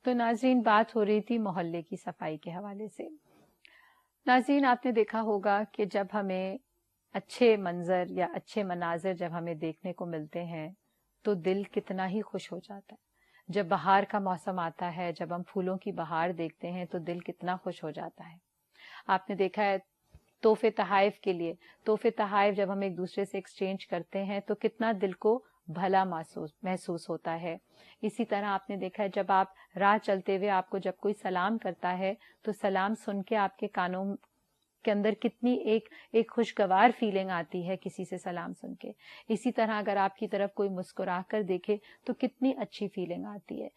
تو ناظرین بات ہو رہی تھی محلے کی صفائی کے حوالے سے. ناظرین آپ نے دیکھا ہوگا کہ جب ہمیں اچھے منظر یا اچھے مناظر جب ہمیں دیکھنے کو ملتے ہیں تو دل کتنا ہی خوش ہو جاتا ہے. جب بہار کا موسم آتا ہے, جب ہم پھولوں کی بہار دیکھتے ہیں تو دل کتنا خوش ہو جاتا ہے. آپ نے دیکھا ہے تحفے تحائف کے لیے, تحفے تحائف جب ہم ایک دوسرے سے ایکسچینج کرتے ہیں تو کتنا دل کو بھلا محسوس ہوتا ہے. اسی طرح آپ نے دیکھا ہے جب آپ راہ چلتے ہوئے آپ کو جب کوئی سلام کرتا ہے تو سلام سن کے آپ کے کانوں کے اندر کتنی ایک خوشگوار فیلنگ آتی ہے کسی سے سلام سن کے. اسی طرح اگر آپ کی طرف کوئی مسکرا کر دیکھے تو کتنی اچھی فیلنگ آتی ہے.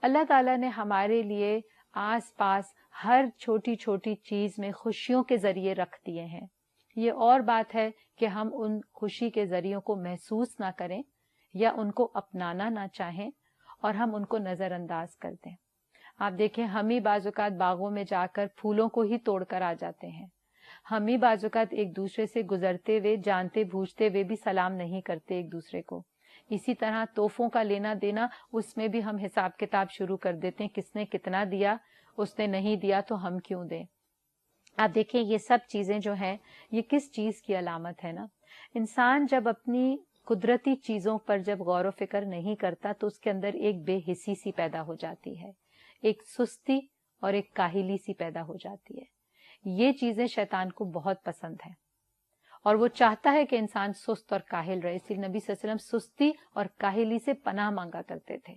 اللہ تعالیٰ نے ہمارے لیے آس پاس ہر چھوٹی چھوٹی چیز میں خوشیوں کے ذریعے رکھ دیے ہیں. یہ اور بات ہے کہ ہم ان خوشی کے ذریعوں کو محسوس نہ کریں یا ان کو اپنانا نہ چاہیں اور ہم ان کو نظر انداز کر دیں. آپ دیکھیں ہم ہی بعض اوقات باغوں میں جا کر پھولوں کو ہی توڑ کر آ جاتے ہیں. ہم ہی بعض اوقات ایک دوسرے سے گزرتے ہوئے جانتے بوجھتے ہوئے بھی سلام نہیں کرتے ایک دوسرے کو. اسی طرح تحفوں کا لینا دینا, اس میں بھی ہم حساب کتاب شروع کر دیتے ہیں, کس نے کتنا دیا, اس نے نہیں دیا تو ہم کیوں دیں. آپ دیکھیں یہ سب چیزیں جو ہیں یہ کس چیز کی علامت ہے نا. انسان جب اپنی قدرتی چیزوں پر جب غور و فکر نہیں کرتا تو اس کے اندر ایک بے حسی سی پیدا ہو جاتی ہے, ایک سستی اور ایک کاہلی سی پیدا ہو جاتی ہے. یہ چیزیں شیطان کو بہت پسند ہیں اور وہ چاہتا ہے کہ انسان سست اور کاہل رہے. اس لیے نبی صلی اللہ علیہ وسلم سستی اور کاہلی سے پناہ مانگا کرتے تھے.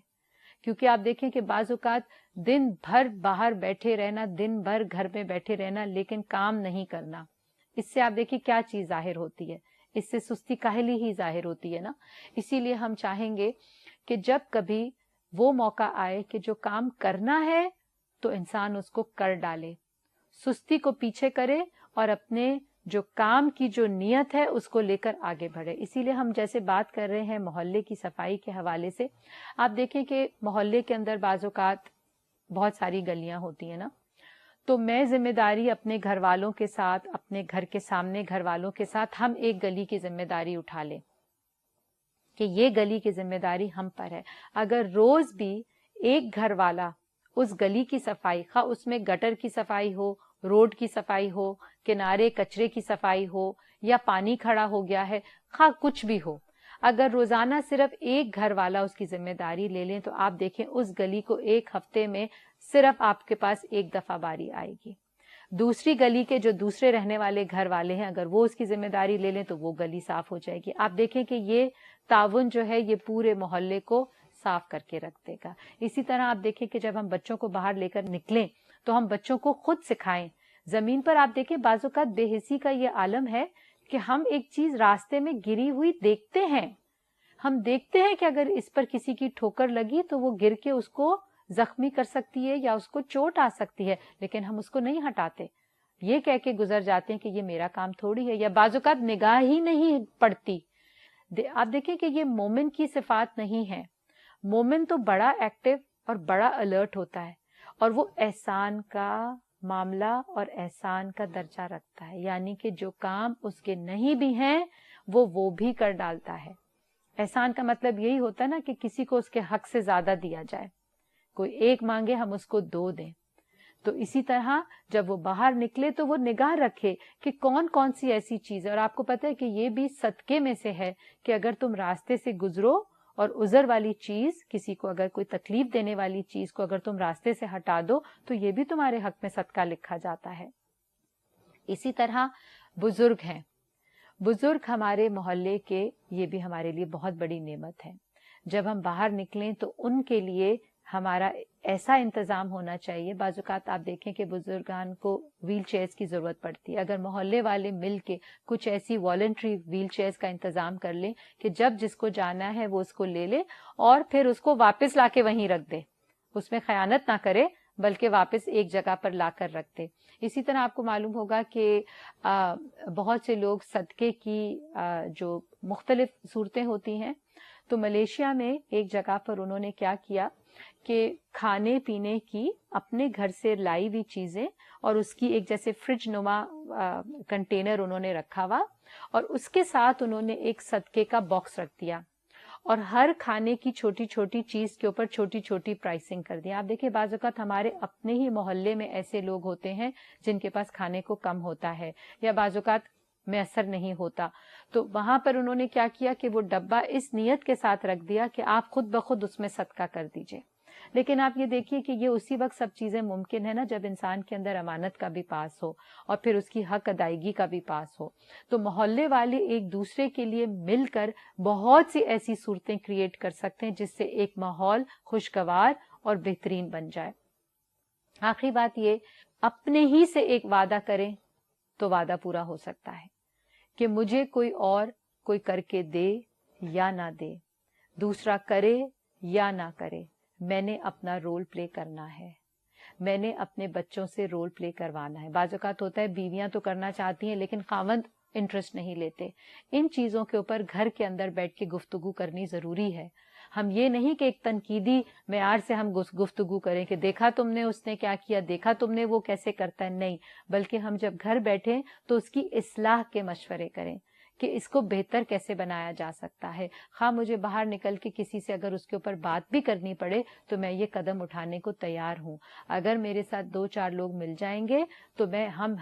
کیونکہ آپ دیکھیں کہ بعض اوقات دن بھر باہر بیٹھے رہنا, دن بھر گھر میں بیٹھے رہنا لیکن کام نہیں کرنا, اس سے آپ دیکھیں کیا چیز ظاہر ہوتی ہے, اس سے سستی کاہلی ہی ظاہر ہوتی ہے نا. اسی لیے ہم چاہیں گے کہ جب کبھی وہ موقع آئے کہ جو کام کرنا ہے تو انسان اس کو کر ڈالے, سستی کو پیچھے کرے اور اپنے جو کام کی جو نیت ہے اس کو لے کر آگے بڑھے. اسی لیے ہم جیسے بات کر رہے ہیں محلے کی صفائی کے حوالے سے, آپ دیکھیں کہ محلے کے اندر بعض اوقات بہت ساری گلیاں ہوتی ہیں نا, تو میں ذمہ داری اپنے گھر والوں کے ساتھ, اپنے گھر کے سامنے گھر والوں کے ساتھ ہم ایک گلی کی ذمہ داری اٹھا لیں کہ یہ گلی کی ذمہ داری ہم پر ہے. اگر روز بھی ایک گھر والا اس گلی کی صفائی, خواہ اس میں گٹر کی صفائی ہو, روڈ کی صفائی ہو, کنارے کچرے کی صفائی ہو یا پانی کھڑا ہو گیا ہے, خواہ کچھ بھی ہو, اگر روزانہ صرف ایک گھر والا اس کی ذمہ داری لے لیں تو آپ دیکھیں اس گلی کو ایک ہفتے میں صرف آپ کے پاس ایک دفعہ باری آئے گی. دوسری گلی کے جو دوسرے رہنے والے گھر والے ہیں اگر وہ اس کی ذمہ داری لے لیں تو وہ گلی صاف ہو جائے گی. آپ دیکھیں کہ یہ تعاون جو ہے یہ پورے محلے کو صاف کر کے رکھ دے گا. اسی طرح آپ دیکھیں کہ جب ہم بچوں کو باہر لے کر نکلیں تو ہم بچوں کو خود سکھائیں. زمین پر آپ دیکھیں بعض اوقات بے حسی کا یہ عالم ہے کہ ہم ایک چیز راستے میں گری ہوئی دیکھتے ہیں, ہم دیکھتے ہیں کہ اگر اس پر کسی کی ٹھوکر لگی تو وہ گر کے اس کو زخمی کر سکتی ہے یا اس کو چوٹ آ سکتی ہے, لیکن ہم اس کو نہیں ہٹاتے, یہ کہہ کے گزر جاتے ہیں کہ یہ میرا کام تھوڑی ہے, یا بعض اوقات نگاہ ہی نہیں پڑتی. آپ دیکھیں کہ یہ مومن کی صفات نہیں ہے. مومن تو بڑا ایکٹیو اور بڑا الرٹ ہوتا ہے اور وہ احسان کا معاملہ اور احسان کا درجہ رکھتا ہے, یعنی کہ جو کام اس کے نہیں بھی ہیں وہ بھی کر ڈالتا ہے. احسان کا مطلب یہی ہوتا ہے نا کہ کسی کو اس کے حق سے زیادہ دیا جائے, کوئی ایک مانگے ہم اس کو دو دیں. تو اسی طرح جب وہ باہر نکلے تو وہ نگاہ رکھے کہ کون کون سی ایسی چیز ہے. اور آپ کو پتہ ہے کہ یہ بھی صدقے میں سے ہے کہ اگر تم راستے سے گزرو اور عذر والی چیز, کسی کو اگر کوئی تکلیف دینے والی چیز کو اگر تم راستے سے ہٹا دو تو یہ بھی تمہارے حق میں صدقہ لکھا جاتا ہے. اسی طرح بزرگ ہیں, بزرگ ہمارے محلے کے, یہ بھی ہمارے لیے بہت بڑی نعمت ہے. جب ہم باہر نکلیں تو ان کے لیے ہمارا ایسا انتظام ہونا چاہیے. بعض اوقات آپ دیکھیں کہ بزرگان کو ویل چیئرز کی ضرورت پڑتی ہے. اگر محلے والے مل کے کچھ ایسی والنٹری ویل چیئرز کا انتظام کر لیں کہ جب جس کو جانا ہے وہ اس کو لے لے اور پھر اس کو واپس لا کے وہیں رکھ دے, اس میں خیانت نہ کرے بلکہ واپس ایک جگہ پر لا کر رکھ دے. اسی طرح آپ کو معلوم ہوگا کہ بہت سے لوگ صدقے کی جو مختلف صورتیں ہوتی ہیں, تو ملیشیا میں ایک جگہ پر انہوں نے کیا کیا کہ کھانے پینے کی اپنے گھر سے لائی ہوئی چیزیں اور اس کی ایک جیسے فریج نما کنٹینر انہوں نے رکھا ہوا اور اس کے ساتھ انہوں نے ایک صدقے کا باکس رکھ دیا اور ہر کھانے کی چھوٹی چھوٹی چیز کے اوپر چھوٹی چھوٹی پرائسنگ کر دی. آپ دیکھیں بعض اوقات ہمارے اپنے ہی محلے میں ایسے لوگ ہوتے ہیں جن کے پاس کھانے کو کم ہوتا ہے یا بعض اوقات میسر نہیں ہوتا, تو وہاں پر انہوں نے کیا کیا کہ وہ ڈبہ اس نیت کے ساتھ رکھ دیا کہ آپ خود بخود اس میں صدقہ کر دیجئے. لیکن آپ یہ دیکھیے کہ یہ اسی وقت سب چیزیں ممکن ہے نا جب انسان کے اندر امانت کا بھی پاس ہو اور پھر اس کی حق ادائیگی کا بھی پاس ہو. تو محلے والے ایک دوسرے کے لیے مل کر بہت سی ایسی صورتیں کریٹ کر سکتے ہیں جس سے ایک ماحول خوشگوار اور بہترین بن جائے. آخری بات یہ, اپنے ہی سے ایک وعدہ کریں تو وعدہ پورا ہو سکتا ہے کہ مجھے کوئی کر کے دے یا نہ دے, دوسرا کرے یا نہ کرے, میں نے اپنا رول پلے کرنا ہے, میں نے اپنے بچوں سے رول پلے کروانا ہے. بعض اوقات ہوتا ہے بیویاں تو کرنا چاہتی ہیں لیکن خاوند انٹرسٹ نہیں لیتے. ان چیزوں کے اوپر گھر کے اندر بیٹھ کے گفتگو کرنی ضروری ہے. ہم یہ نہیں کہ ایک تنقیدی معیار سے ہم گفتگو کریں کہ دیکھا تم نے اس نے کیا کیا, دیکھا تم نے وہ کیسے کرتا ہے, نہیں, بلکہ ہم جب گھر بیٹھیں تو اس کی اصلاح کے مشورے کریں کہ اس کو بہتر کیسے بنایا جا سکتا ہے. خواہ مجھے باہر نکل کے کسی سے اگر اس کے اوپر بات بھی کرنی پڑے تو میں یہ قدم اٹھانے کو تیار ہوں. اگر میرے ساتھ 2-4 لوگ مل جائیں گے تو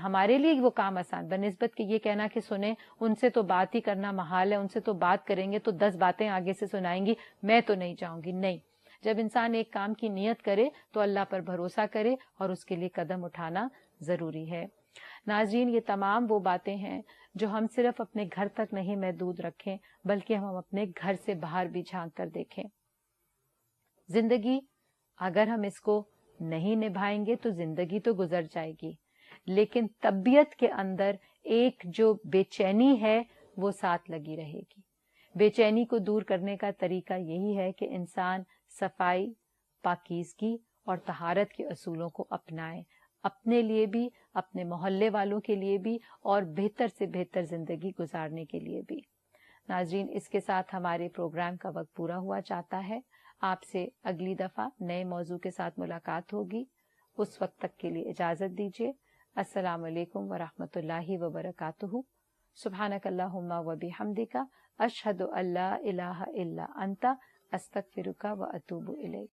ہمارے لیے وہ کام آسان, بنسبت کہ یہ کہنا کہ سنیں ان سے تو بات ہی کرنا محال ہے, ان سے تو بات کریں گے تو 10 باتیں آگے سے سنائیں گی, میں تو نہیں جاؤں گی. نہیں, جب انسان ایک کام کی نیت کرے تو اللہ پر بھروسہ کرے اور اس کے لیے قدم اٹھانا ضروری ہے. ناظرین, یہ تمام وہ باتیں ہیں جو ہم صرف اپنے گھر تک نہیں محدود رکھیں بلکہ ہم اپنے گھر سے باہر بھی جھانک کر دیکھیں. زندگی اگر ہم اس کو نہیں نبھائیں گے تو زندگی تو گزر جائے گی, لیکن طبیعت کے اندر ایک جو بے چینی ہے وہ ساتھ لگی رہے گی. بے چینی کو دور کرنے کا طریقہ یہی ہے کہ انسان صفائی, پاکیزگی اور طہارت کے اصولوں کو اپنائے, اپنے لیے بھی, اپنے محلے والوں کے لیے بھی اور بہتر سے بہتر زندگی گزارنے کے لیے بھی. ناظرین, اس کے ساتھ ہمارے پروگرام کا وقت پورا ہوا چاہتا ہے. آپ سے اگلی دفعہ نئے موضوع کے ساتھ ملاقات ہوگی. اس وقت تک کے لیے اجازت دیجیے. السلام علیکم ورحمۃ اللہ وبرکاتہ. سبحانک اللہم و بحمدک, اشہد ان لا الہ الا انت, استغفرک و اتوب الیک.